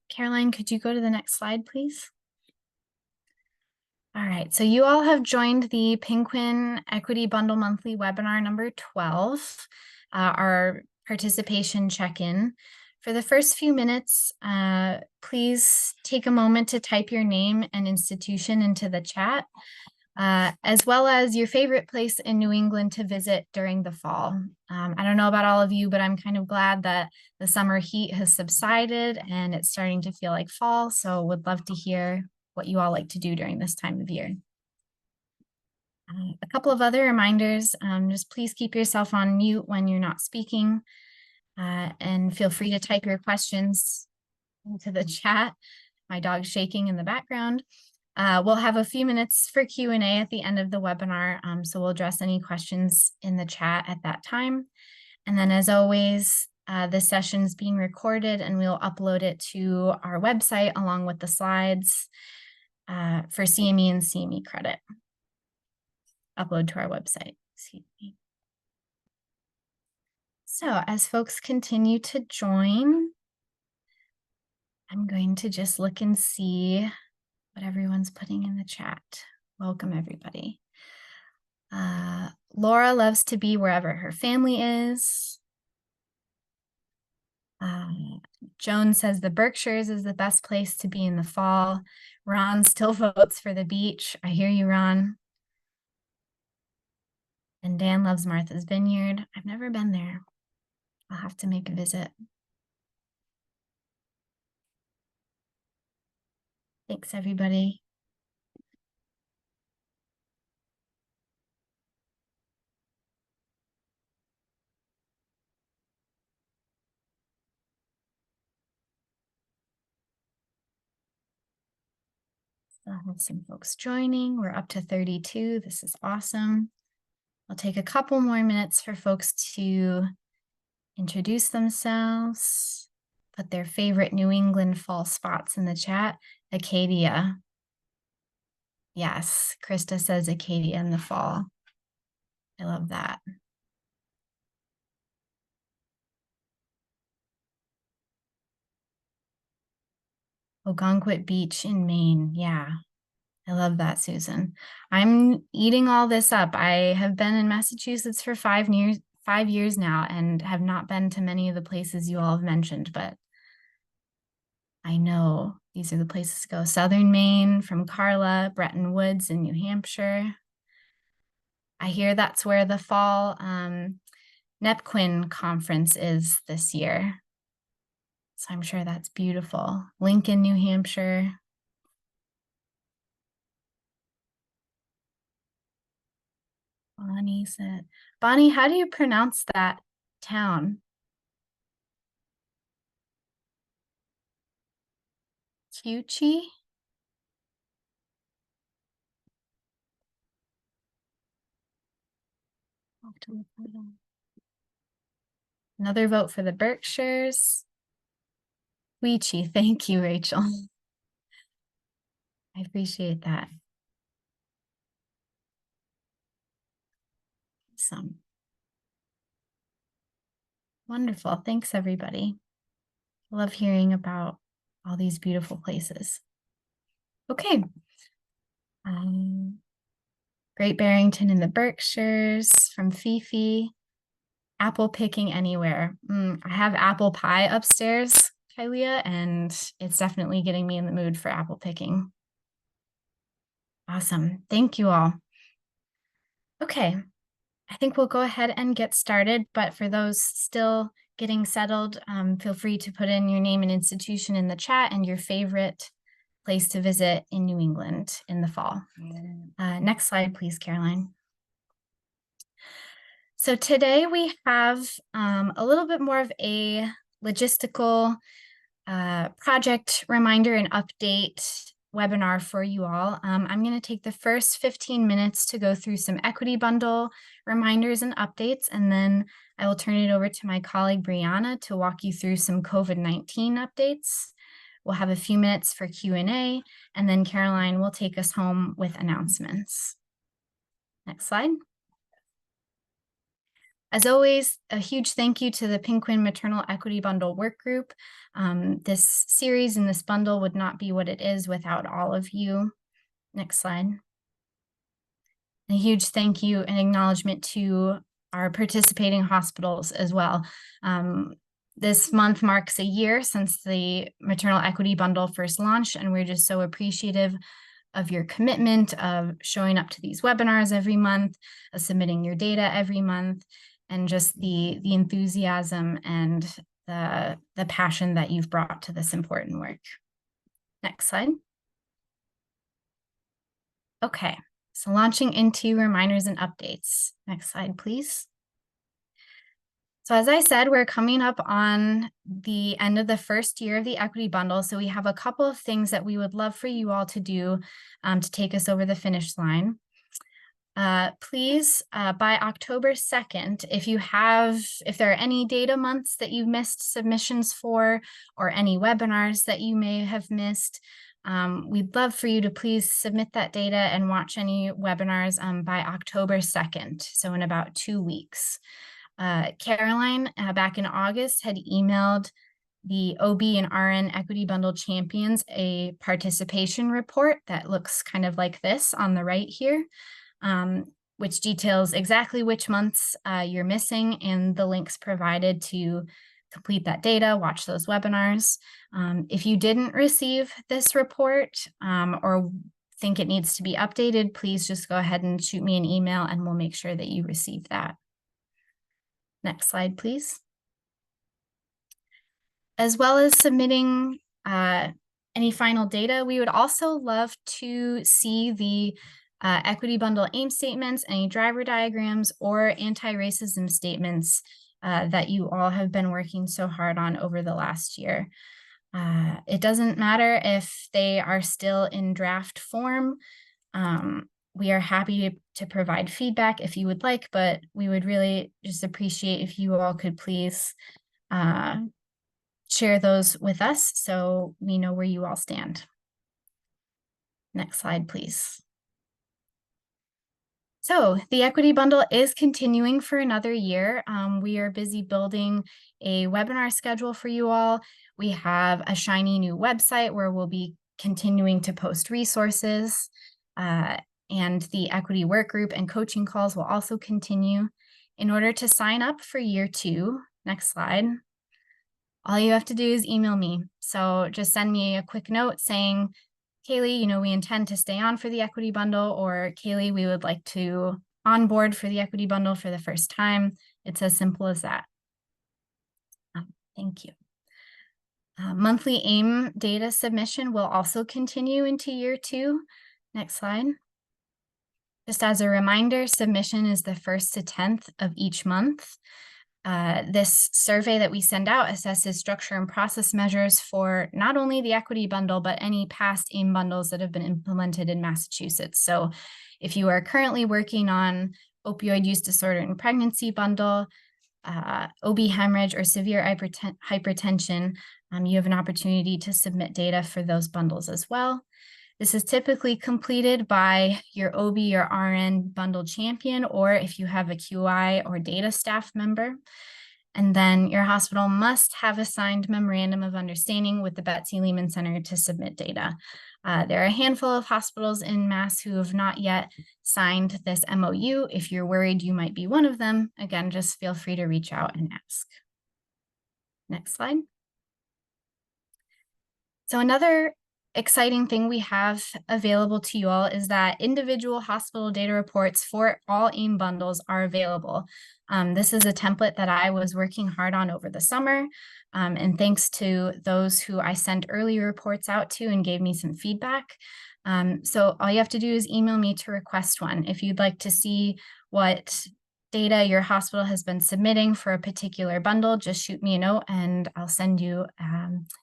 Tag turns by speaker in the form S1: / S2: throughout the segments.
S1: Caroline, could you go to the next slide, please? All right, so you all have joined the PNQIN Equity Bundle Monthly Webinar number 12, our participation check-in. For the first few minutes, please take a moment to type your name and institution into the chat, as well as your favorite place in New England to visit during the fall. I don't know about all of you, but I'm kind of glad that the summer heat has subsided and it's starting to feel like fall, so would love to hear what you all like to do during this time of year. A couple of other reminders, just please keep yourself on mute when you're not speaking, and feel free to type your questions into the chat. My dog's shaking in the background. We'll have a few minutes for Q&A at the end of the webinar, so we'll address any questions in the chat at that time. And then as always, this session is being recorded and we'll upload it to our website along with the slides for CME and CME credit. Upload to our website, excuse me. So as folks continue to join, I'm going to just look and see what everyone's putting in the chat. Welcome, everybody. Laura loves to be wherever her family is. Joan says the Berkshires is the best place to be in the fall. Ron still votes for the beach. I hear you, Ron. And Dan loves Martha's Vineyard. I've never been there. I'll have to make a visit. Thanks, everybody. I'll have some folks joining. We're up to 32. This is awesome. I'll take a couple more minutes for folks to introduce themselves, put their favorite New England fall spots in the chat. Acadia. Yes, Krista says Acadia in the fall. I love that. Ogunquit Beach in Maine. Yeah, I love that, Susan. I'm eating all this up. I have been in Massachusetts for 5 years now and have not been to many of the places you all have mentioned, but I know these are the places to go. Southern Maine from Carla, Bretton Woods in New Hampshire. I hear that's where the fall PNQIN conference is this year. So I'm sure that's beautiful. Lincoln, New Hampshire. Bonnie said, Bonnie, how do you pronounce that town? Cucci? Another vote for the Berkshires. Weechee, thank you, Rachel. I appreciate that. Awesome. Wonderful. Thanks, everybody. Love hearing about all these beautiful places. Okay. Great Barrington in the Berkshires from Fifi. Apple picking anywhere. I have apple pie upstairs, Kylia, and it's definitely getting me in the mood for apple picking. Awesome. Thank you all. Okay, I think we'll go ahead and get started, but for those still getting settled, feel free to put in your name and institution in the chat and your favorite place to visit in New England in the fall. Next slide, please, Caroline. So today we have a little bit more of a logistical project reminder and update webinar for you all. I'm going to take the first 15 minutes to go through some equity bundle reminders and updates, and then I will turn it over to my colleague Breanna to walk you through some COVID-19 updates. We'll have a few minutes for Q&A, and then Caroline will take us home with announcements. Next slide. As always, a huge thank you to the PNQIN Maternal Equity Bundle Work Group. This series and this bundle would not be what it is without all of you. Next slide. A huge thank you and acknowledgement to our participating hospitals as well. This month marks a year since the Maternal Equity Bundle first launched, and we're just so appreciative of your commitment of showing up to these webinars every month, of submitting your data every month, and just the enthusiasm and the passion that you've brought to this important work. Next slide. Okay, so launching into reminders and updates. Next slide, please. So as I said, we're coming up on the end of the first year of the equity bundle. So we have a couple of things that we would love for you all to do to take us over the finish line. Please, by October 2nd, if there are any data months that you missed submissions for, or any webinars that you may have missed, we'd love for you to please submit that data and watch any webinars by October 2nd, so in about 2 weeks. Caroline, back in August, had emailed the OB and RN Equity Bundle Champions a participation report that looks kind of like this on the right here, which details exactly which months you're missing and the links provided to complete that data, watch those webinars. If you didn't receive this report or think it needs to be updated, please just go ahead and shoot me an email and we'll make sure that you receive that. Next slide, please. As well as submitting any final data, we would also love to see the equity bundle aim statements, any driver diagrams, or anti-racism statements that you all have been working so hard on over the last year. It doesn't matter if they are still in draft form. We are happy to provide feedback if you would like, but we would really just appreciate if you all could please share those with us so we know where you all stand. Next slide, please. So the equity bundle is continuing for another year. We are busy building a webinar schedule for you all. We have a shiny new website where we'll be continuing to post resources. And the equity work group and coaching calls will also continue. In order to sign up for year 2, next slide, all you have to do is email me. So just send me a quick note saying, Kaylee, we intend to stay on for the equity bundle, or Kaylee, we would like to onboard for the equity bundle for the first time. It's as simple as that. Thank you. Monthly AIM data submission will also continue into year 2. Next slide. Just as a reminder, submission is the 1st to 10th of each month. This survey that we send out assesses structure and process measures for not only the equity bundle, but any past AIM bundles that have been implemented in Massachusetts. So if you are currently working on opioid use disorder and pregnancy bundle, OB hemorrhage, or severe hypertension, you have an opportunity to submit data for those bundles as well. This is typically completed by your OB or RN bundle champion, or if you have a QI or data staff member. And then your hospital must have a signed memorandum of understanding with the Betsy Lehman Center to submit data. There are a handful of hospitals in Mass who have not yet signed this MOU. If you're worried you might be one of them, again, just feel free to reach out and ask. Next slide. So another exciting thing we have available to you all is that individual hospital data reports for all AIM bundles are available. This is a template that I was working hard on over the summer, and thanks to those who I sent early reports out to and gave me some feedback. So all you have to do is email me to request one. If you'd like to see what data your hospital has been submitting for a particular bundle, just shoot me a note and I'll send you,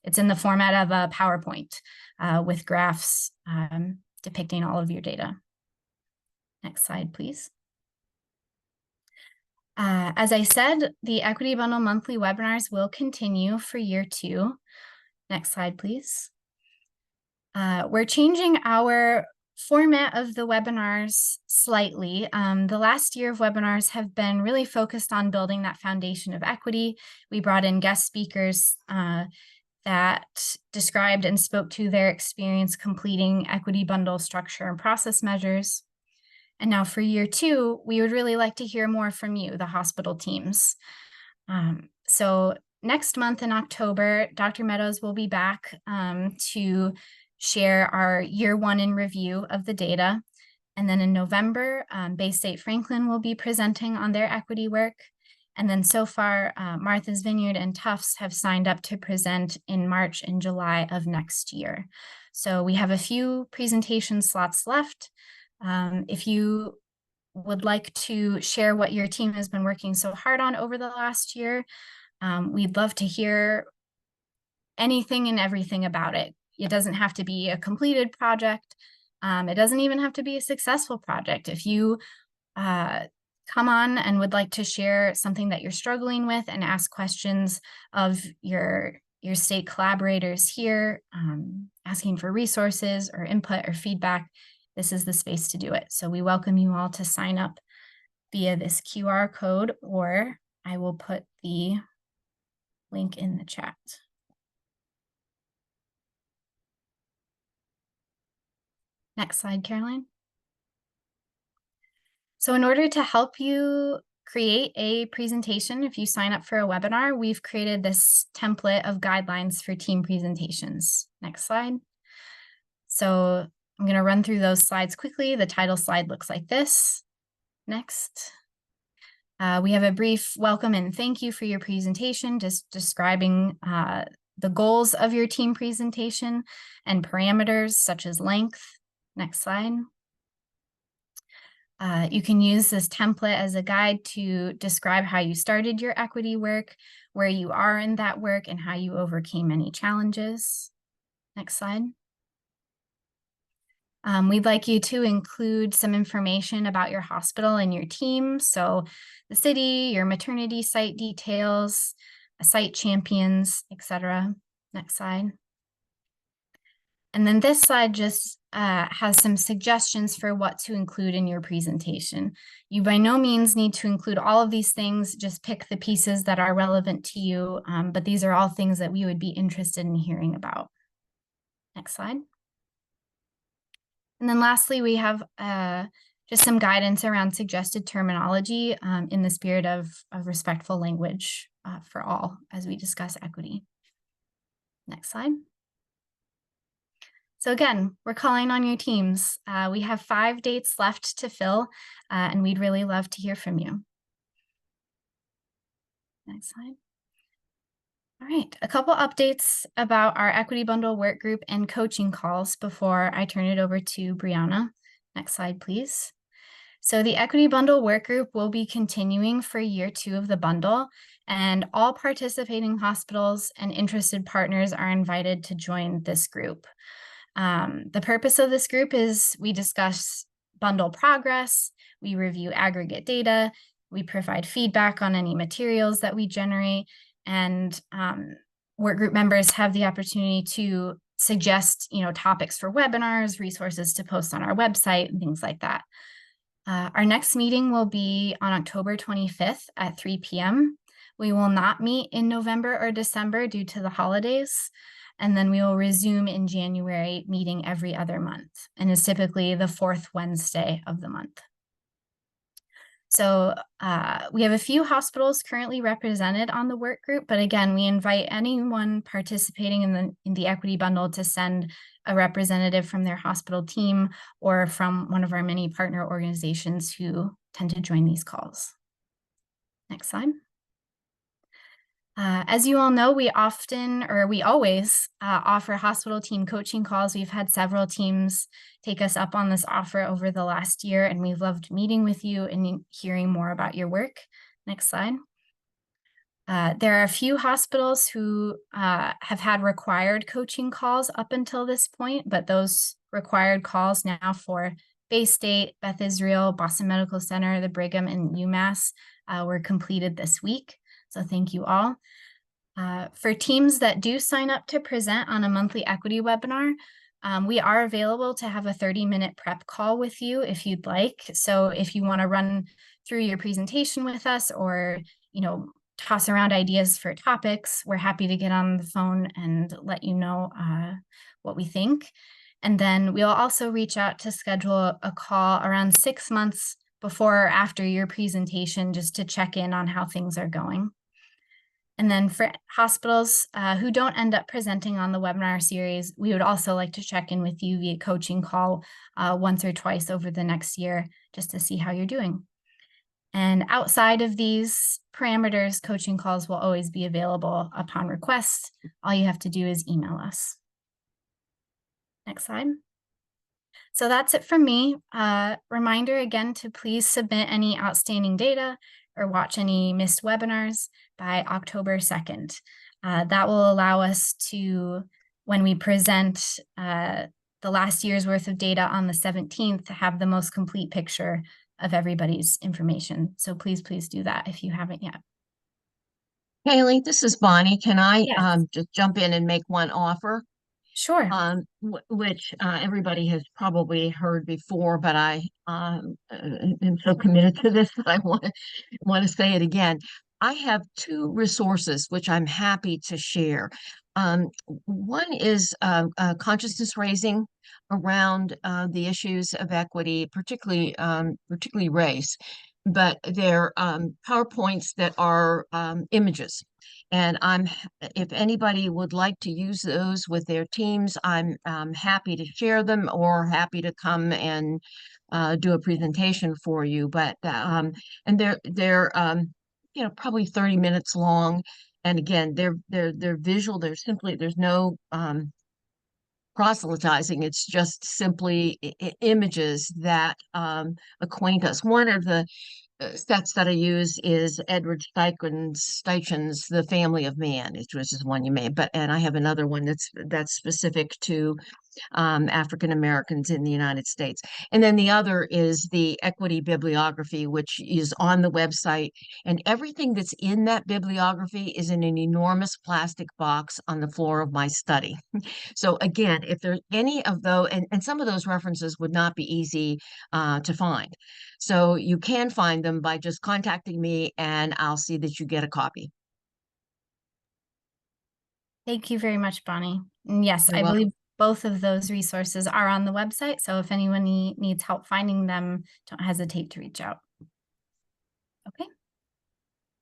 S1: it's in the format of a PowerPoint with graphs depicting all of your data. Next slide, please. As I said, the Equity Bundle monthly webinars will continue for year 2. Next slide, please. We're changing our format of the webinars slightly. The last year of webinars have been really focused on building that foundation of equity. We brought in guest speakers that described and spoke to their experience completing equity bundle structure and process measures. And now for year 2, we would really like to hear more from you, the hospital teams. So next month in October, Dr. Meadows will be back to share our year 1 in review of the data. And then in November, Bay State Franklin will be presenting on their equity work. And then so far, Martha's Vineyard and Tufts have signed up to present in March and July of next year. So we have a few presentation slots left. If you would like to share what your team has been working so hard on over the last year, we'd love to hear anything and everything about it. It doesn't have to be a completed project. It doesn't even have to be a successful project. If you come on and would like to share something that you're struggling with and ask questions of your state collaborators here, asking for resources or input or feedback, this is the space to do it. So we welcome you all to sign up via this QR code, or I will put the link in the chat. Next slide, Caroline. So in order to help you create a presentation, if you sign up for a webinar, we've created this template of guidelines for team presentations. Next slide. So I'm going to run through those slides quickly. The title slide looks like this. Next. We have a brief welcome and thank you for your presentation, just describing the goals of your team presentation and parameters such as length. Next slide. You can use this template as a guide to describe how you started your equity work, where you are in that work, and how you overcame any challenges. Next slide. We'd like you to include some information about your hospital and your team. So the city, your maternity site details, site champions, etc. Next slide. And then this slide just has some suggestions for what to include in your presentation. You by no means need to include all of these things, just pick the pieces that are relevant to you, but these are all things that we would be interested in hearing about. Next slide. And then lastly, we have just some guidance around suggested terminology in the spirit of respectful language for all as we discuss equity. Next slide. So again, we're calling on your teams. We have 5 dates left to fill, and we'd really love to hear from you. Next slide. All right, a couple updates about our equity bundle work group and coaching calls before I turn it over to Breanna. Next slide, please. So the equity bundle work group will be continuing for year 2 of the bundle, and all participating hospitals and interested partners are invited to join this group. The purpose of this group is we discuss bundle progress, we review aggregate data, we provide feedback on any materials that we generate, and work group members have the opportunity to suggest, topics for webinars, resources to post on our website, and things like that. Our next meeting will be on October 25th at 3 p.m. We will not meet in November or December due to the holidays. And then we will resume in January, meeting every other month, and is typically the 4th Wednesday of the month. So we have a few hospitals currently represented on the work group, but again, we invite anyone participating in the equity bundle to send a representative from their hospital team or from one of our many partner organizations who tend to join these calls. Next slide. As you all know, we always offer hospital team coaching calls. We've had several teams take us up on this offer over the last year, and we've loved meeting with you and hearing more about your work. Next slide. There are a few hospitals who have had required coaching calls up until this point, but those required calls now for Bay State, Beth Israel, Boston Medical Center, the Brigham, and UMass were completed this week. So thank you all. For teams that do sign up to present on a monthly equity webinar, We are available to have a 30-minute prep call with you if you'd like. So if you want to run through your presentation with us, or, toss around ideas for topics, we're happy to get on the phone and let you know what we think. And then we'll also reach out to schedule a call around 6 months before or after your presentation, just to check in on how things are going. And then for hospitals who don't end up presenting on the webinar series, we would also like to check in with you via coaching call once or twice over the next year, just to see how you're doing. And outside of these parameters, coaching calls will always be available upon request. All you have to do is email us. Next slide. So that's it from me. Reminder again to please submit any outstanding data or watch any missed webinars by October 2nd. That will allow us to, when we present the last year's worth of data on the 17th, to have the most complete picture of everybody's information. So please do that if you haven't yet.
S2: Haley, this is Bonnie. Can I
S1: Yes.
S2: just jump in and make one offer?
S1: Sure.
S2: Which everybody has probably heard before, but I am so committed to this that I want to say it again. I have two resources which I'm happy to share. One is consciousness raising around the issues of equity, particularly race, but they're PowerPoints that are images. And if anybody would like to use those with their teams, I'm happy to share them or happy to come and do a presentation for you. But and they're probably 30 minutes long. And again, they're visual. There's no proselytizing. It's just simply images that acquaint us. One of the sets that I use is Edward Steichen's The Family of Man, which is one you may, and I have another one that's specific to African Americans in the United States. And then the other is the Equity Bibliography, which is on the website. And everything that's in that bibliography is in an enormous plastic box on the floor of my study. So again, if there's any of those, and some of those references would not be easy to find. So you can find them by just contacting me and I'll see that you get a copy.
S1: Thank you very much, Bonnie. And yes,
S2: You're
S1: I
S2: welcome.
S1: believe both of those resources are on the website. So if anyone needs help finding them, don't hesitate to reach out. Okay.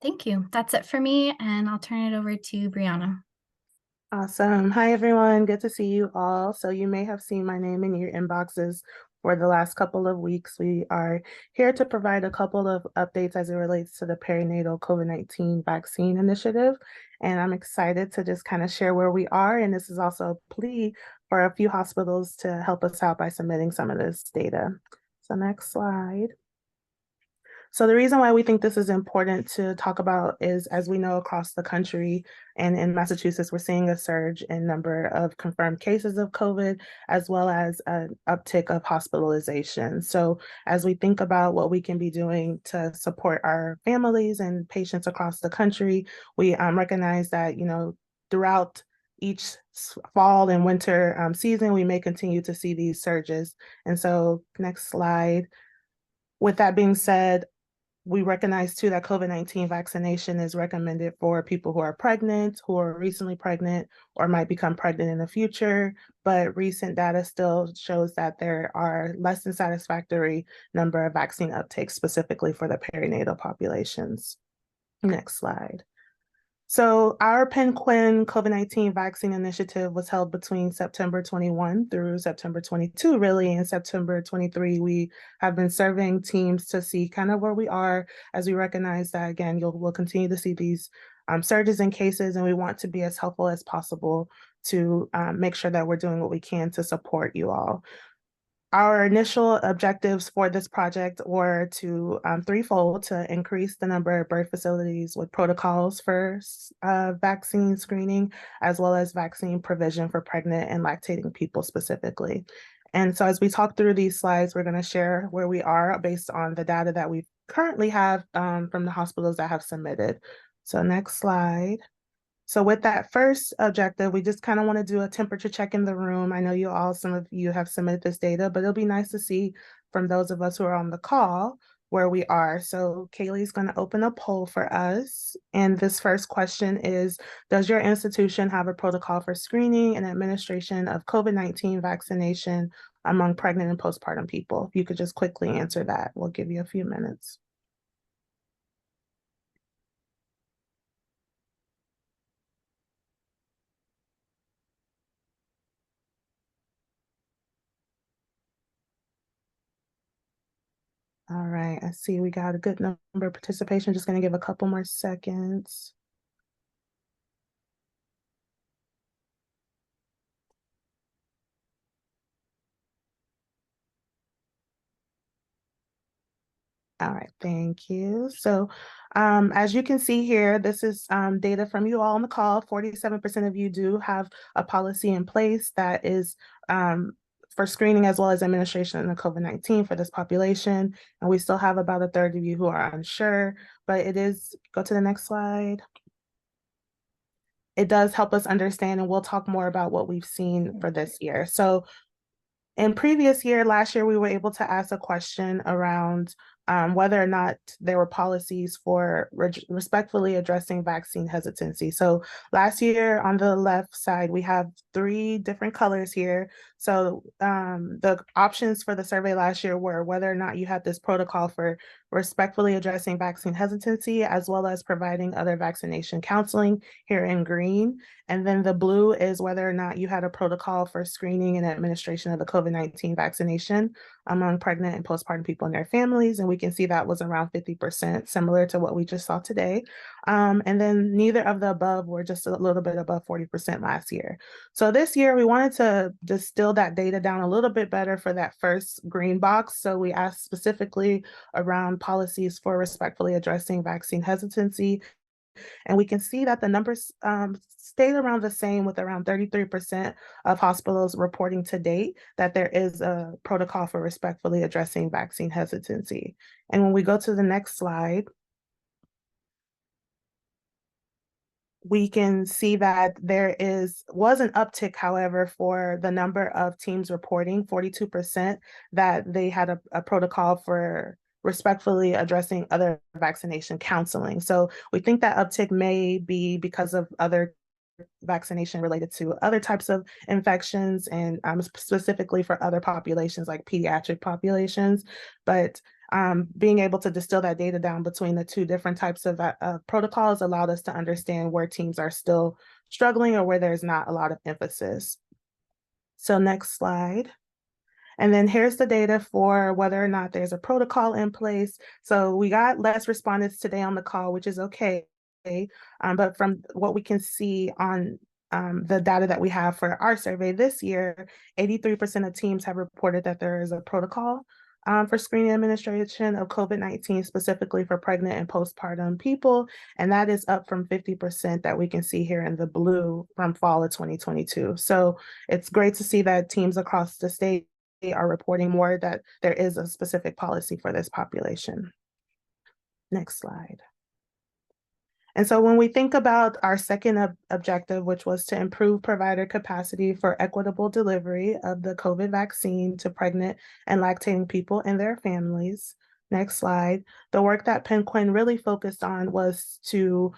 S1: Thank you. That's it for me. And I'll turn it over to Breanna.
S3: Awesome. Hi, everyone. Good to see you all. So you may have seen my name in your inboxes for the last couple of weeks. We are here to provide a couple of updates as it relates to the perinatal COVID-19 vaccine initiative. And I'm excited to just kind of share where we are. And this is also a plea for a few hospitals to help us out by submitting some of this data. So next slide. So the reason why we think this is important to talk about is, as we know, across the country and in Massachusetts, we're seeing a surge in number of confirmed cases of COVID, as well as an uptick of hospitalization. So as we think about what we can be doing to support our families and patients across the country, we recognize that, throughout each fall and winter season, we may continue to see these surges. And so next slide. With that being said, we recognize too that COVID-19 vaccination is recommended for people who are pregnant, who are recently pregnant, or might become pregnant in the future. But recent data still shows that there are less than satisfactory number of vaccine uptakes specifically for the perinatal populations. Next slide. So our PNQIN COVID-19 vaccine initiative was held between September 21 through September 22, really. In September 23, we have been surveying teams to see kind of where we are, as we recognize that, again, we'll continue to see these surges in cases, and we want to be as helpful as possible to make sure that we're doing what we can to support you all. Our initial objectives for this project were to threefold: to increase the number of birth facilities with protocols for vaccine screening, as well as vaccine provision for pregnant and lactating people specifically. And so as we talk through these slides, we're going to share where we are based on the data that we currently have from the hospitals that have submitted. So next slide. So with that first objective, we just kind of want to do a temperature check in the room. I know some of you have submitted this data, but it'll be nice to see from those of us who are on the call where we are. So Kaylee's going to open a poll for us. And this first question is, does your institution have a protocol for screening and administration of COVID-19 vaccination among pregnant and postpartum people? If you could just quickly answer that, we'll give you a few minutes. All right, I see we got a good number of participation. Just going to give a couple more seconds. All right, thank you. So as you can see here, this is data from you all on the call. 47% of you do have a policy in place that is for screening as well as administration of COVID-19 for this population. And we still have about a third of you who are unsure, but go to the next slide. It does help us understand, and we'll talk more about what we've seen for this year. So in last year, we were able to ask a question around whether or not there were policies for respectfully addressing vaccine hesitancy. So last year on the left side, we have 3 different colors here. So the options for the survey last year were whether or not you had this protocol for respectfully addressing vaccine hesitancy, as well as providing other vaccination counseling here in green. And then the blue is whether or not you had a protocol for screening and administration of the COVID-19 vaccination among pregnant and postpartum people and their families. And we can see that was around 50%, similar to what we just saw today. And then neither of the above were just a little bit above 40% last year. So this year we wanted to distill that data down a little bit better for that first green box. So we asked specifically around policies for respectfully addressing vaccine hesitancy. And we can see that the numbers stayed around the same, with around 33% of hospitals reporting to date that there is a protocol for respectfully addressing vaccine hesitancy. And when we go to the next slide, we can see that there was an uptick, however, for the number of teams reporting, 42%, that they had a protocol for respectfully addressing other vaccination counseling. So we think that uptick may be because of other vaccination related to other types of infections, and specifically for other populations like pediatric populations. But being able to distill that data down between the 2 different types of protocols allowed us to understand where teams are still struggling or where there's not a lot of emphasis. So next slide. And then here's the data for whether or not there's a protocol in place. So we got less respondents today on the call, which is okay. But from what we can see on the data that we have for our survey this year, 83% of teams have reported that there is a protocol for screening administration of COVID-19, specifically for pregnant and postpartum people. And that is up from 50% that we can see here in the blue from fall of 2022. So it's great to see that teams across the state are reporting more that there is a specific policy for this population. Next slide. And so when we think about our second objective, which was to improve provider capacity for equitable delivery of the COVID vaccine to pregnant and lactating people and their families, next slide, the work that PNQIN really focused on was to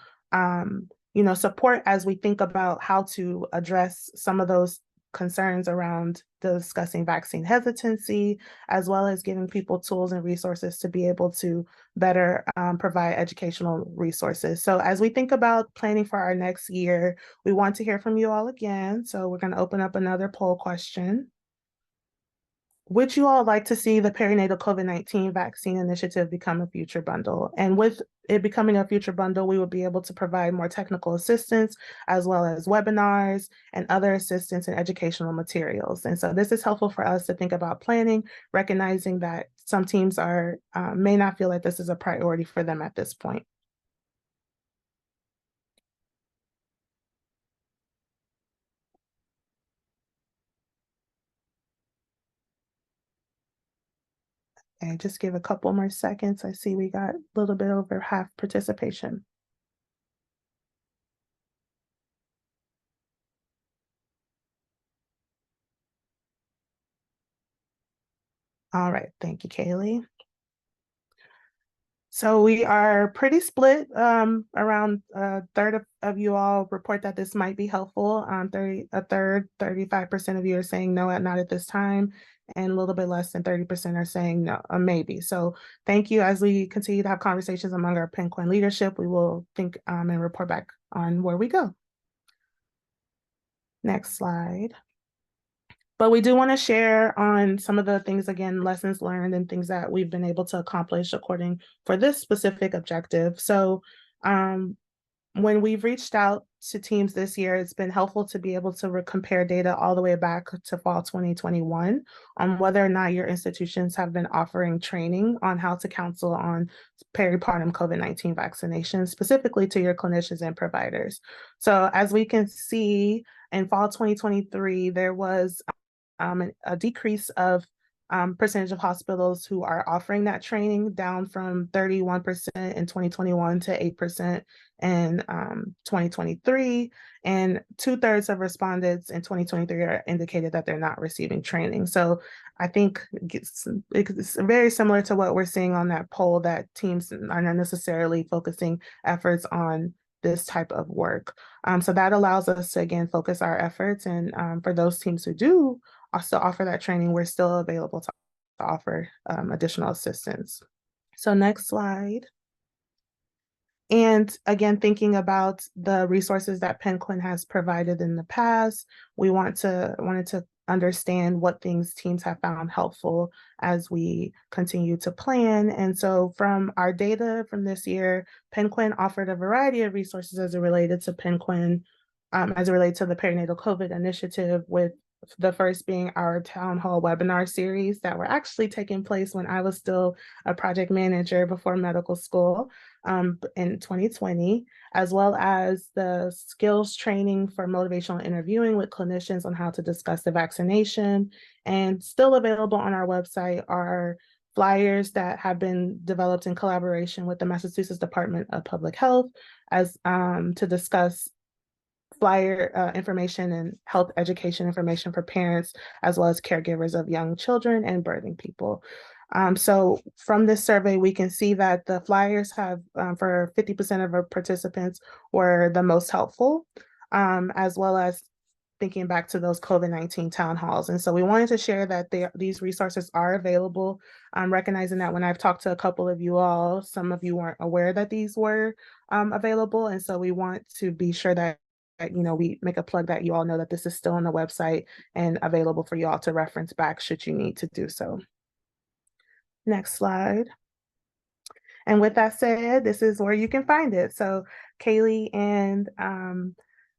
S3: support as we think about how to address some of those concerns around discussing vaccine hesitancy, as well as giving people tools and resources to be able to better provide educational resources. So as we think about planning for our next year, we want to hear from you all again. So we're going to open up another poll question. Would you all like to see the perinatal COVID-19 vaccine initiative become a future bundle? And with it becoming a future bundle, we will be able to provide more technical assistance, as well as webinars and other assistance and educational materials. And so this is helpful for us to think about planning, recognizing that some teams may not feel like this is a priority for them at this point. Okay, just give a couple more seconds. I see we got a little bit over half participation. All right, thank you, Kaylee. So we are pretty split. Around a third of you all report that this might be helpful. 35% of you are saying no, not at this time, and a little bit less than 30% are saying no, maybe. So thank you. As we continue to have conversations among our PNQIN leadership, we will think and report back on where we go. Next slide. But we do want to share on some of the things, again, lessons learned and things that we've been able to accomplish according for this specific objective. So when we've reached out to teams this year, it's been helpful to be able to compare data all the way back to fall 2021 on whether or not your institutions have been offering training on how to counsel on peripartum COVID-19 vaccination, specifically to your clinicians and providers. So as we can see, in fall 2023, there was a decrease of percentage of hospitals who are offering that training, down from 31% in 2021 to 8% in 2023. And 2/3 of respondents in 2023 are indicated that they're not receiving training. So I think it's very similar to what we're seeing on that poll, that teams are not necessarily focusing efforts on this type of work. So that allows us to, again, focus our efforts. And for those teams who do also offer that training, we're still available to offer additional assistance. So next slide. And again, thinking about the resources that PNQIN has provided in the past, we wanted to understand what things teams have found helpful as we continue to plan. And so from our data from this year, PNQIN offered a variety of resources as it related to PNQIN, as it relates to the perinatal COVID initiative, with the first being our town hall webinar series that were actually taking place when I was still a project manager before medical school in 2020, as well as the skills training for motivational interviewing with clinicians on how to discuss the vaccination. And still available on our website are flyers that have been developed in collaboration with the Massachusetts Department of Public Health as to discuss flyer information and health education information for parents, as well as caregivers of young children and birthing people. So from this survey, we can see that the flyers have, for 50% of our participants, were the most helpful, as well as thinking back to those COVID-19 town halls. And so we wanted to share that these resources are available. Recognizing that when I've talked to a couple of you all, some of you weren't aware that these were available. And so we want to be sure that we make a plug that you all know that this is still on the website and available for you all to reference back should you need to do so. Next slide. And with that said, this is where you can find it. So Kaylee and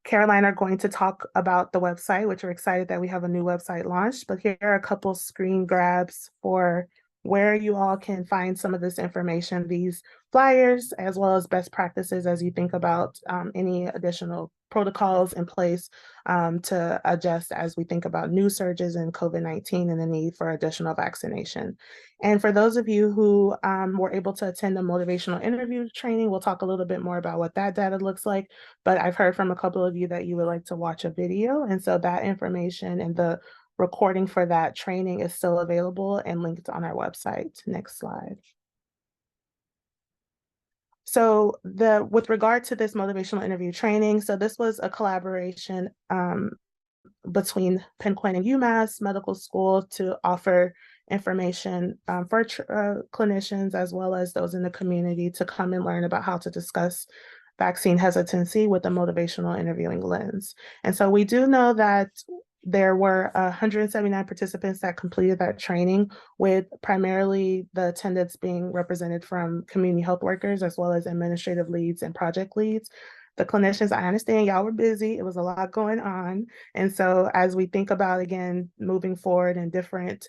S3: Caroline are going to talk about the website, which we're excited that we have a new website launched, but here are a couple screen grabs for where you all can find some of this information, these flyers, as well as best practices as you think about any additional protocols in place to adjust as we think about new surges in COVID-19 and the need for additional vaccination. And for those of you who were able to attend the motivational interview training, we'll talk a little bit more about what that data looks like, but I've heard from a couple of you that you would like to watch a video. And so that information and the recording for that training is still available and linked on our website. Next slide. So with regard to this motivational interview training, so this was a collaboration between PNQIN and UMass Medical School to offer information for clinicians as well as those in the community to come and learn about how to discuss vaccine hesitancy with a motivational interviewing lens. And so we do know that there were 179 participants that completed that training, with primarily the attendance being represented from community health workers as well as administrative leads and project leads. The clinicians, I understand y'all were busy. It was a lot going on. And so as we think about, again, moving forward and different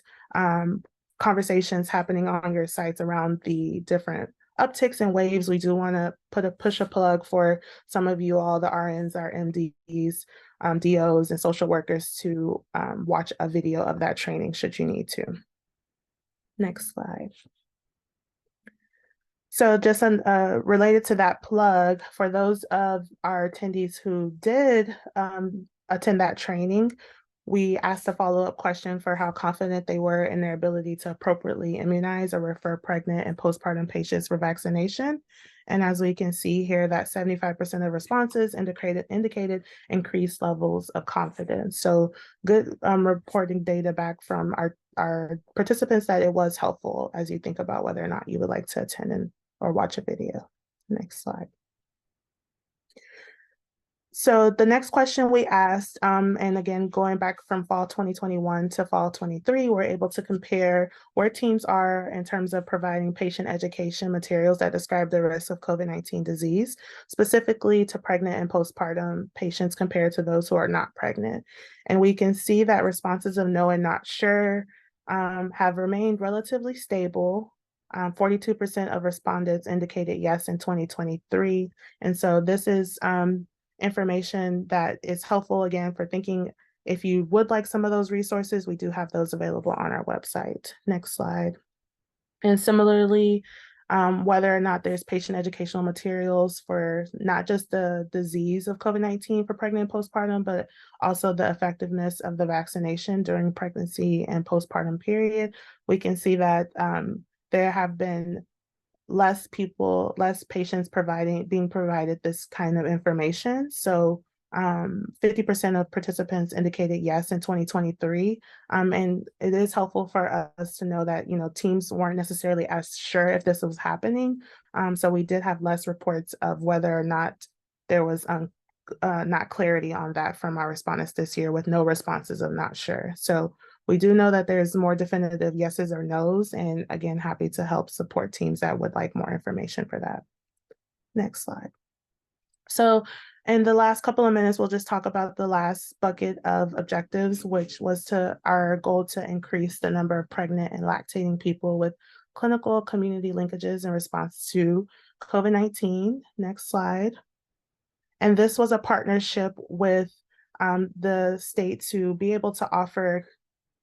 S3: conversations happening on your sites around the different upticks and waves, we do want to push a plug for some of you all, the RNs, our MDs, DOs, and social workers to watch a video of that training should you need to. Next slide. So just related to that plug, for those of our attendees who did attend that training, We asked a follow-up question for how confident they were in their ability to appropriately immunize or refer pregnant and postpartum patients for vaccination. And as we can see here, that 75% of responses indicated increased levels of confidence. So good reporting data back from our participants that it was helpful as you think about whether or not you would like to attend or watch a video. Next slide. So the next question we asked, and again, going back from fall 2021 to fall 23, we're able to compare where teams are in terms of providing patient education materials that describe the risk of COVID-19 disease, specifically to pregnant and postpartum patients compared to those who are not pregnant. And we can see that responses of no and not sure have remained relatively stable. 42% of respondents indicated yes in 2023. And so this is information that is helpful again for thinking if you would like some of those resources, we do have those available on our website. Next slide. And similarly, whether or not there's patient educational materials for not just the disease of COVID-19 for pregnant and postpartum, but also the effectiveness of the vaccination during pregnancy and postpartum period. We can see that there have been less patients being provided this kind of information. So 50% of participants indicated yes in 2023. And it is helpful for us to know that, teams weren't necessarily as sure if this was happening. So we did have less reports of whether or not there was not clarity on that from our respondents this year, with no responses of not sure. So we do know that there's more definitive yeses or nos, and again, happy to help support teams that would like more information for that. Next slide. So in the last couple of minutes, we'll just talk about the last bucket of objectives, which was our goal to increase the number of pregnant and lactating people with clinical community linkages in response to COVID-19. Next slide. And this was a partnership with the state to be able to offer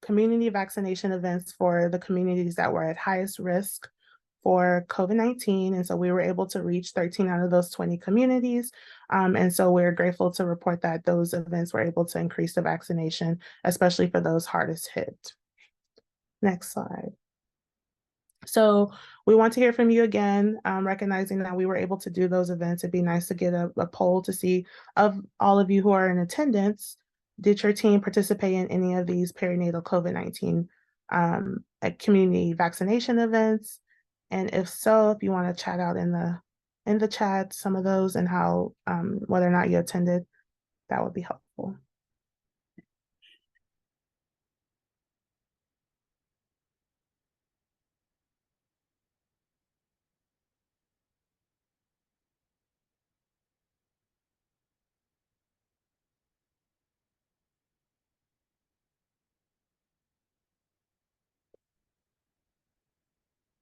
S3: community vaccination events for the communities that were at highest risk for COVID-19. And so we were able to reach 13 out of those 20 communities. And so we're grateful to report that those events were able to increase the vaccination, especially for those hardest hit. Next slide. So we want to hear from you again, recognizing that we were able to do those events. It'd be nice to get a poll to see, of all of you who are in attendance, did your team participate in any of these perinatal COVID-19 community vaccination events? And if so, if you want to chat out in the chat some of those and how whether or not you attended, that would be helpful.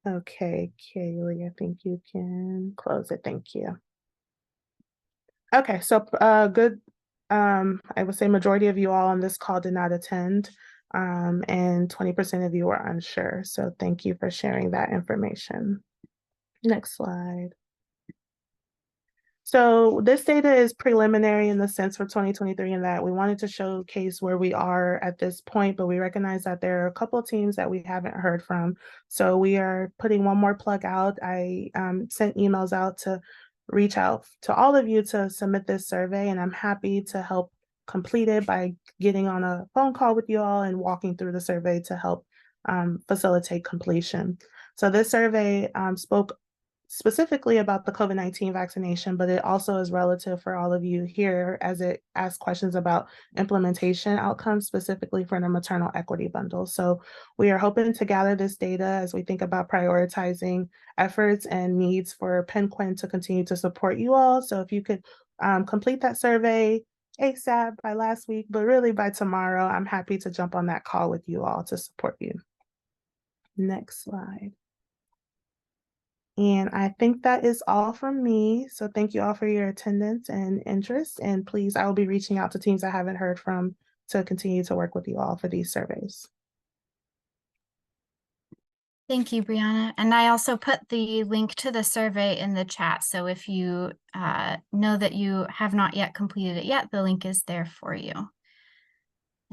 S3: Okay, Kaylee, I think you can close it. Thank you. Okay, so good. I would say majority of you all on this call did not attend, and 20% of you were unsure. So thank you for sharing that information. Next slide. So this data is preliminary in the sense for 2023 in that we wanted to showcase where we are at this point, but we recognize that there are a couple of teams that we haven't heard from. So we are putting one more plug out. I sent emails out to reach out to all of you to submit this survey, and I'm happy to help complete it by getting on a phone call with you all and walking through the survey to help facilitate completion. So this survey spoke specifically about the COVID-19 vaccination, but it also is relative for all of you here as it asks questions about implementation outcomes, specifically for the maternal equity bundle. So we are hoping to gather this data as we think about prioritizing efforts and needs for PNQIN to continue to support you all. So if you could complete that survey ASAP by last week, but really by tomorrow, I'm happy to jump on that call with you all to support you. Next slide. And I think that is all from me. So thank you all for your attendance and interest. And please, I will be reaching out to teams I haven't heard from to continue to work with you all for these surveys.
S1: Thank you, Breanna. And I also put the link to the survey in the chat. So if you know that you have not yet completed it yet, the link is there for you.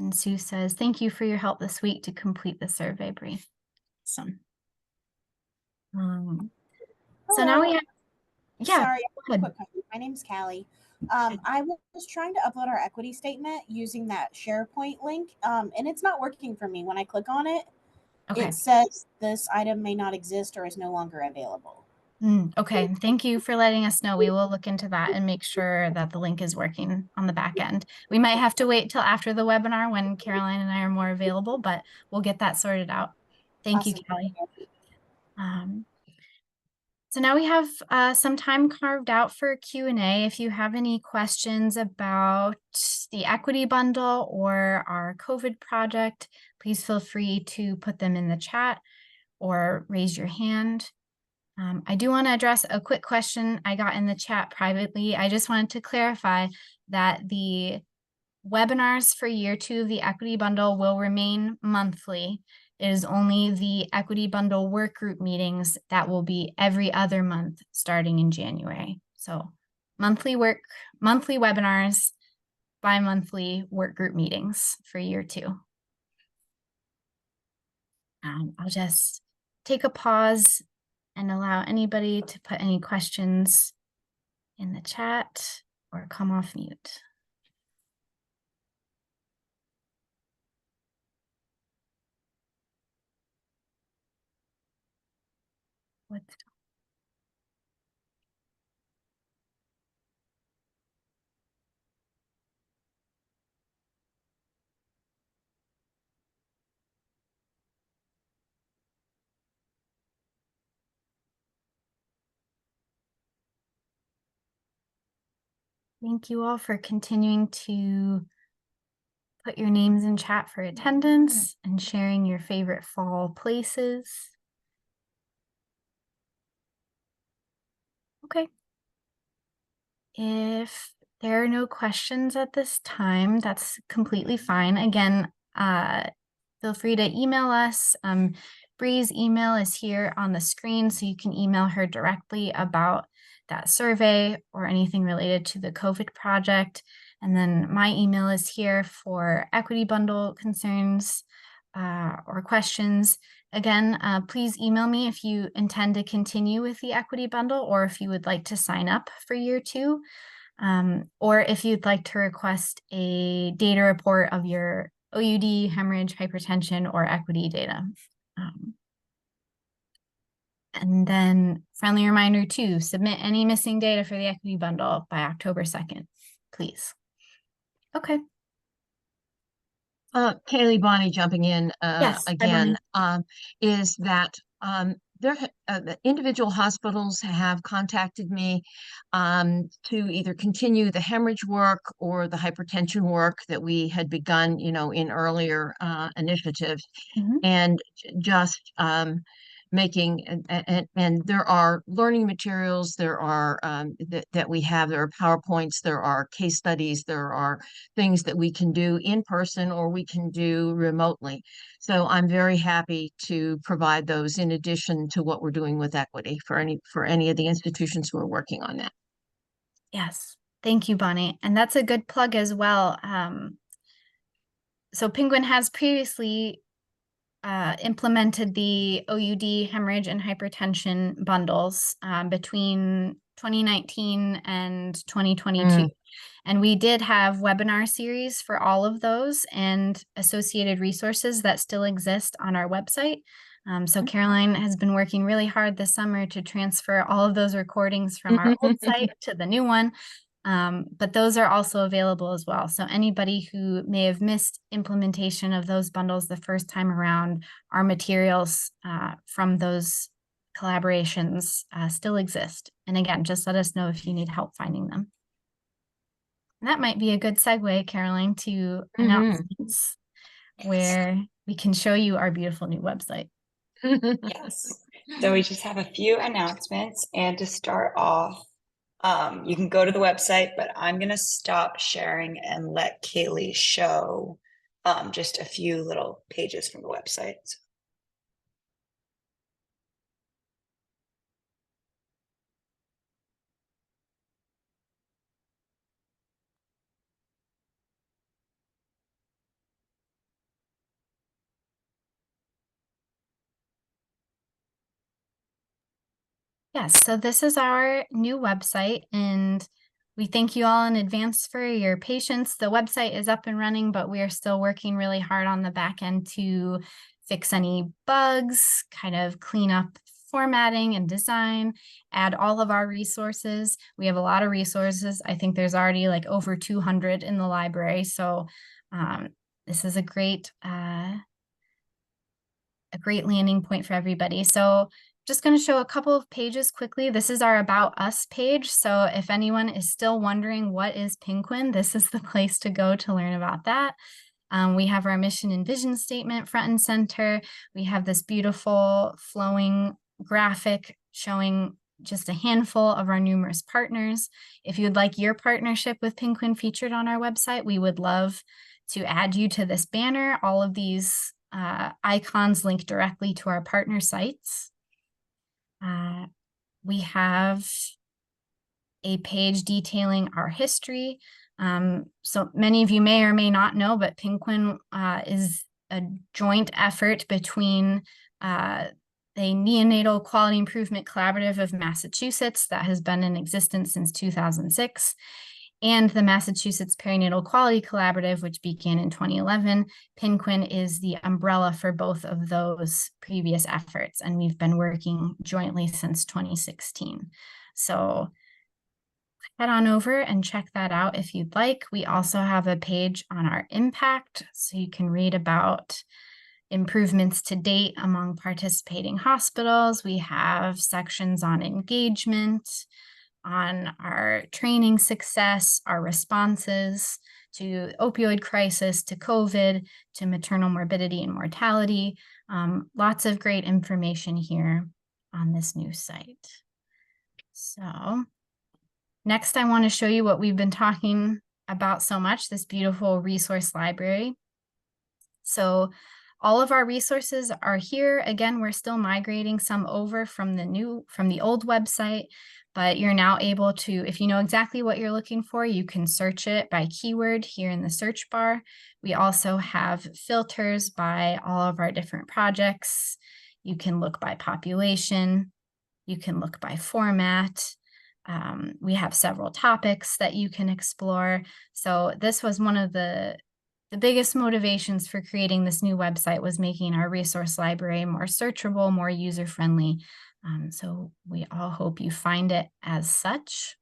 S1: And Sue says, thank you for your help this week to complete the survey, Bree. Awesome. So now we have, yeah,
S4: Sorry,
S1: go ahead.
S4: quick question. My name's Callie. I was trying to upload our equity statement using that SharePoint link, and it's not working for me. When I click on it,
S1: Okay.
S4: it says this item may not exist or is no longer available.
S1: Okay, thank you for letting us know. We will look into that and make sure that the link is working on the back end. We might have to wait till after the webinar when Caroline and I are more available, but we'll get that sorted out. Thank you,
S4: Awesome.
S1: Callie. So now we have some time carved out for Q&A. If you have any questions about the equity bundle or our COVID project, please feel free to put them in the chat or raise your hand. I do want to address a quick question I got in the chat privately. I just wanted to clarify that the webinars for year 2 of the equity bundle will remain monthly. It is only the equity bundle work group meetings that will be every other month starting in January. So monthly webinars, bi-monthly work group meetings for year 2. I'll just take a pause and allow anybody to put any questions in the chat or come off mute. Thank you all for continuing to put your names in chat for attendance and sharing your favorite fall places. Okay. If there are no questions at this time, that's completely fine. Again, feel free to email us. Bree's email is here on the screen, so you can email her directly about that survey or anything related to the COVID project. And then my email is here for equity bundle concerns or questions. Again, please email me if you intend to continue with the equity bundle or if you would like to sign up for year 2. Or if you'd like to request a data report of your OUD, hemorrhage, hypertension, or equity data. And then friendly reminder to submit any missing data for the equity bundle by October 2nd, please. Okay.
S2: Kaylee, Bonnie jumping in
S1: Yes,
S2: again, is that the individual hospitals have contacted me to either continue the hemorrhage work or the hypertension work that we had begun, in earlier initiatives, and just making and there are learning materials, there are that we have, there are PowerPoints, there are case studies, there are things that we can do in person or we can do remotely. So I'm very happy to provide those in addition to what we're doing with equity for any of the institutions who are working on that.
S1: Yes, thank you, Bonnie. And that's a good plug as well. So PNQIN has previously implemented the OUD, hemorrhage, and hypertension bundles between 2019 and 2022. And we did have webinar series for all of those and associated resources that still exist on our website. So Caroline has been working really hard this summer to transfer all of those recordings from our old site to the new one. But those are also available as well. So anybody who may have missed implementation of those bundles the first time around, our materials from those collaborations still exist. And again, just let us know if you need help finding them. And that might be a good segue, Caroline, to announcements where we can show you our beautiful new website.
S5: Yes. So we just have a few announcements, and to start off, you can go to the website, but I'm going to stop sharing and let Kaylee show just a few little pages from the website.
S1: Yes, so this is our new website, and we thank you all in advance for your patience. The website is up and running, but we are still working really hard on the back end to fix any bugs, kind of clean up formatting and design, add all of our resources. We have a lot of resources. I think there's already like over 200 in the library. So this is a great landing point for everybody. So just going to show a couple of pages quickly. This is our About Us page. So if anyone is still wondering what is PNQIN, this is the place to go to learn about that. We have our mission and vision statement front and center. We have this beautiful flowing graphic showing just a handful of our numerous partners. If you would like your partnership with PNQIN featured on our website, we would love to add you to this banner. All of these icons link directly to our partner sites. We have a page detailing our history. So many of you may or may not know, but PNQIN is a joint effort between the Neonatal Quality Improvement Collaborative of Massachusetts that has been in existence since 2006, and the Massachusetts Perinatal Quality Collaborative, which began in 2011. PNQIN is the umbrella for both of those previous efforts, and we've been working jointly since 2016. So head on over and check that out if you'd like. We also have a page on our impact, so you can read about improvements to date among participating hospitals. We have sections on engagement, on our training success, our responses to opioid crisis, to COVID, to maternal morbidity and mortality. Lots of great information here on this new site. So next, I want to show you what we've been talking about so much, this beautiful resource library. So all of our resources are here. Again, we're still migrating some over from the old website, but you're now able to, if you know exactly what you're looking for, you can search it by keyword here in the search bar. We also have filters by all of our different projects. You can look by population. You can look by format. We have several topics that you can explore. So this was one of the biggest motivations for creating this new website, was making our resource library more searchable, more user-friendly. So we all hope you find it as such.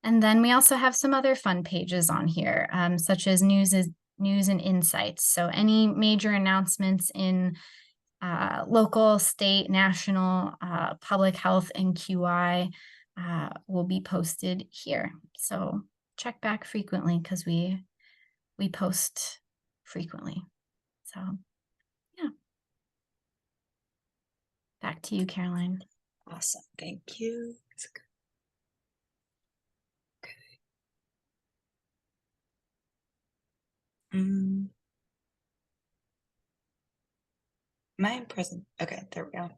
S1: And then we also have some other fun pages on here, such as news and insights. So any major announcements in local, state, national, public health, and QI will be posted here. So check back frequently, because we post frequently. So yeah. Back to you, Caroline.
S5: Awesome. Thank you. Okay. Am I in present? Okay, there we go.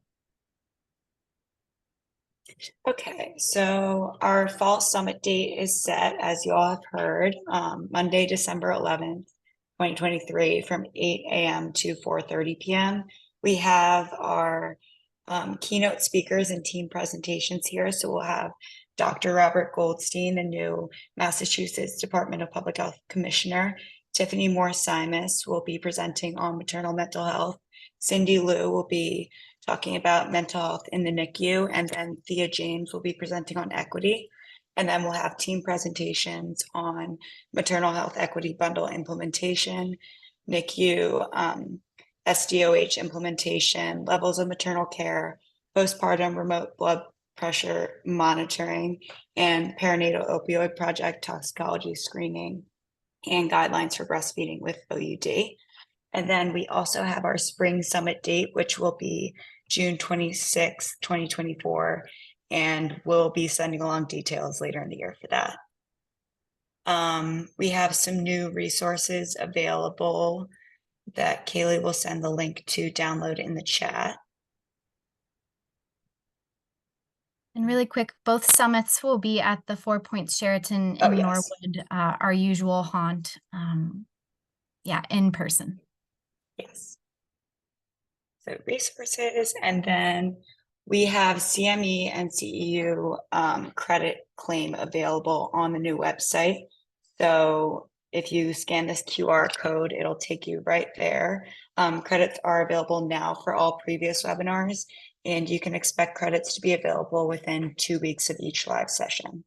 S5: Okay, so our fall summit date is set, as you all have heard, Monday, December 11th, 2023, from 8 a.m. to 4:30 p.m. We have our keynote speakers and team presentations here. So we'll have Dr. Robert Goldstein, the new Massachusetts Department of Public Health Commissioner. Tiffany Moore-Simas will be presenting on maternal mental health. Cindy Liu will be talking about mental health in the NICU, and then Thea James will be presenting on equity. And then we'll have team presentations on maternal health equity bundle implementation, NICU, SDOH implementation, levels of maternal care, postpartum remote blood pressure monitoring, and perinatal opioid project toxicology screening, and guidelines for breastfeeding with OUD. And then we also have our spring summit date, which will be June 26, 2024, and we'll be sending along details later in the year for that. We have some new resources available that Kaylee will send the link to download in the chat.
S1: And really quick, both summits will be at the 4 Points Sheraton in Norwood, our usual haunt. Yeah, in person.
S5: Yes. So resources, and then We have CME and CEU credit claim available on the new website. So if you scan this QR code, it'll take you right there. Credits are available now for all previous webinars, and you can expect credits to be available within 2 weeks of each live session.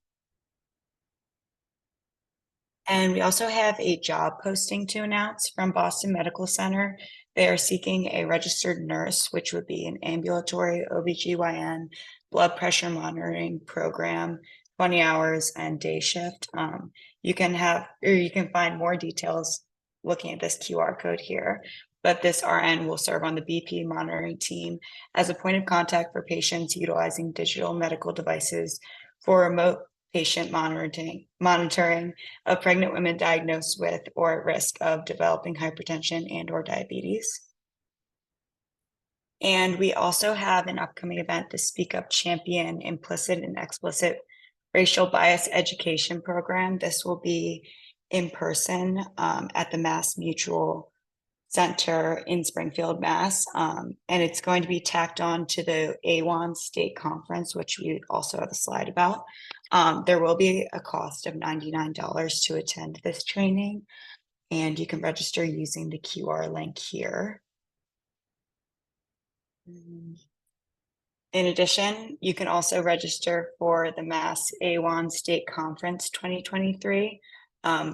S5: And we also have a job posting to announce from Boston Medical Center. They are seeking a registered nurse, which would be an ambulatory OBGYN blood pressure monitoring program, 20 hours and day shift. You can find more details looking at this QR code here. But this RN will serve on the BP monitoring team as a point of contact for patients utilizing digital medical devices for remote patient monitoring of pregnant women diagnosed with or at risk of developing hypertension and or diabetes. And we also have an upcoming event, the Speak Up Champion Implicit and Explicit Racial Bias Education Program. This will be in person at the Mass Mutual Center in Springfield, Mass. And it's going to be tacked on to the AWAN State Conference, which we also have a slide about. There will be a cost of $99 to attend this training, and you can register using the QR link here. In addition, you can also register for the Mass AWAN State Conference 2023.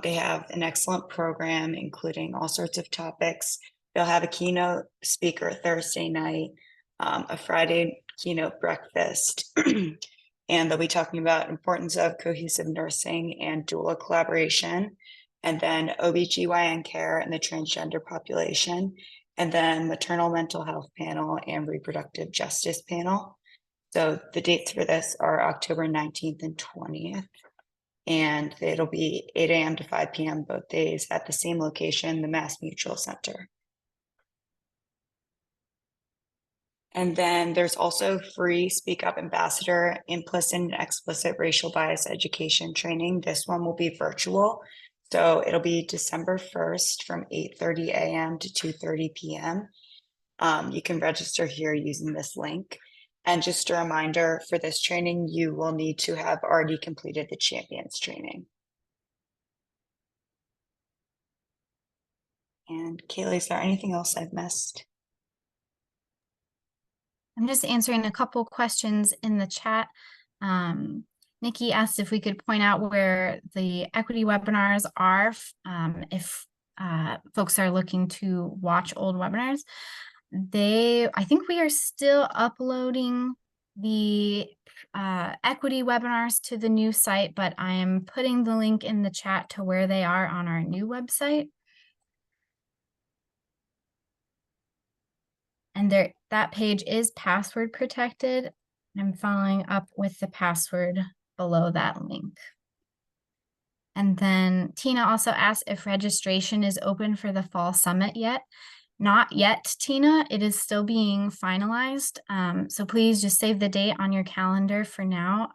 S5: They have an excellent program, including all sorts of topics. They'll have a keynote speaker Thursday night, a Friday keynote breakfast, and they'll be talking about importance of cohesive nursing and doula collaboration, and then OBGYN care and the transgender population, and then maternal mental health panel and reproductive justice panel. So the dates for this are October 19th and 20th. And it'll be 8 a.m. to 5 p.m. both days at the same location, the Mass Mutual Center. And then there's also free Speak Up Ambassador Implicit and Explicit Racial Bias Education training. This one will be virtual. So it'll be December 1st from 8:30 a.m. to 2:30 p.m. You can register here using this link. And just a reminder, for this training, you will need to have already completed the Champions training. And Kaylee, is there anything else I've missed?
S1: I'm just answering a couple questions in the chat. Nikki asked if we could point out where the equity webinars are if folks are looking to watch old webinars. I think we are still uploading the equity webinars to the new site, but I am putting the link in the chat to where they are on our new website. And that page is password protected. I'm following up with the password below that link. And then Tina also asked if registration is open for the fall summit yet. Not yet, Tina. It is still being finalized. So please just save the date on your calendar for now,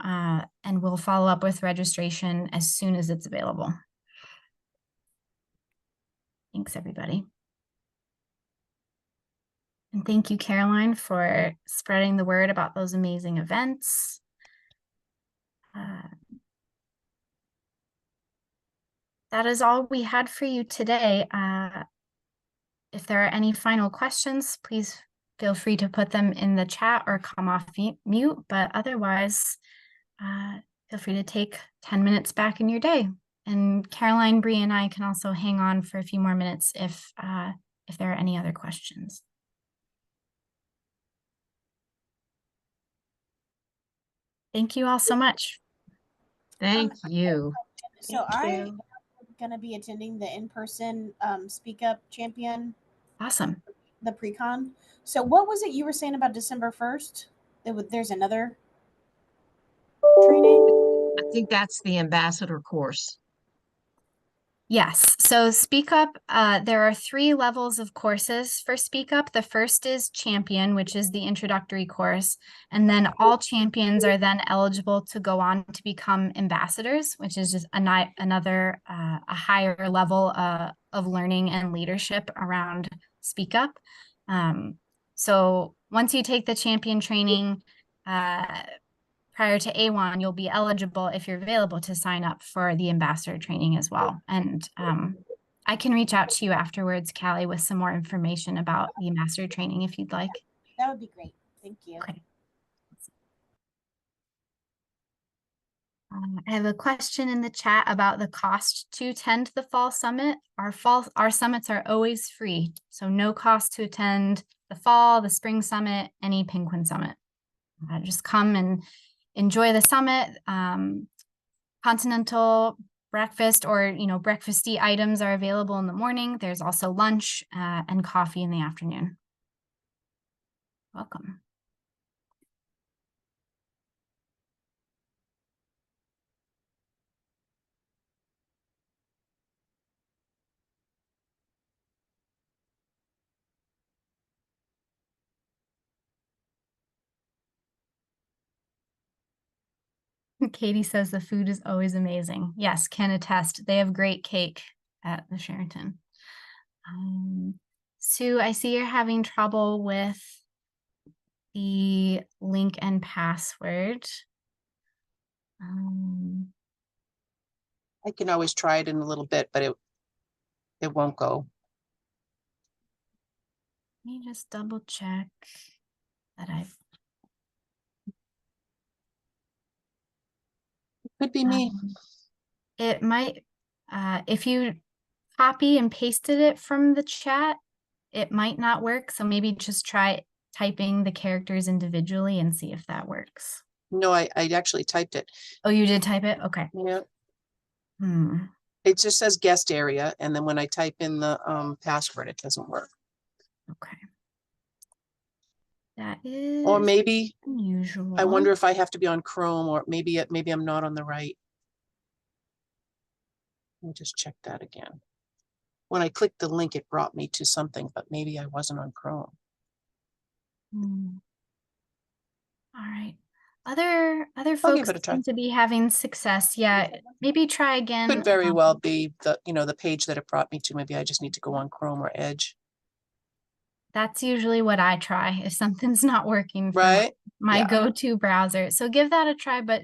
S1: and we'll follow up with registration as soon as it's available. Thanks, everybody. And thank you, Caroline, for spreading the word about those amazing events. That is all we had for you today. If there are any final questions, please feel free to put them in the chat or come off mute, but otherwise, feel free to take 10 minutes back in your day. And Caroline, Bree, and I can also hang on for a few more minutes if there are any other questions. Thank you all so much.
S2: Thank you.
S4: So I'm going to be attending the in-person Speak Up Champion.
S1: Awesome.
S4: The pre-con. So what was it you were saying about December 1st? There's another training?
S2: I think that's the ambassador course.
S1: Yes. So Speak Up, there are 3 levels of courses for Speak Up. The first is Champion, which is the introductory course. And then all champions are then eligible to go on to become ambassadors, which is just another a higher level of learning and leadership around Speak Up. So once you take the champion training, prior to A1, you'll be eligible if you're available to sign up for the ambassador training as well. And I can reach out to you afterwards, Callie, with some more information about the ambassador training if you'd like.
S4: That would be great. Thank you.
S1: Okay. I have a question in the chat about the cost to attend the fall summit. Our summits are always free, so no cost to attend the fall, the spring summit, any PNQIN summit. Just come and enjoy the summit. Continental breakfast or breakfasty items are available in the morning. There's also lunch and coffee in the afternoon. Welcome. Katie says the food is always amazing. Yes, can attest. They have great cake at the Sheraton. Sue, I see you're having trouble with the link and password.
S6: I can always try it in a little bit, but it won't go.
S1: Let me just double check that I've.
S6: Could be me.
S1: It might, if you copy and pasted it from the chat, it might not work. So maybe just try typing the characters individually and see if that works.
S6: No, I actually typed it.
S1: Oh, you did type it? Okay.
S6: Yeah. It just says guest area, and then when I type in the password, it doesn't work.
S1: Okay. That is
S6: Or maybe
S1: unusual.
S6: I wonder if I have to be on Chrome, or maybe I'm not on the right. Let me just check that again. When I clicked the link, it brought me to something, but maybe I wasn't on Chrome.
S1: All right. Other folks seem to be having success. Yeah, maybe try again.
S6: Could very well be the page that it brought me to. Maybe I just need to go on Chrome or Edge.
S1: That's usually what I try if something's not working for
S6: right?
S1: my go-to browser. So give that a try, but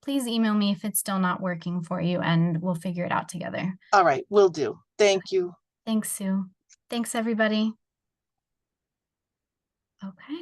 S1: please email me if it's still not working for you and we'll figure it out together.
S6: All right, will do. Thank you.
S1: Thanks, Sue. Thanks, everybody. Okay.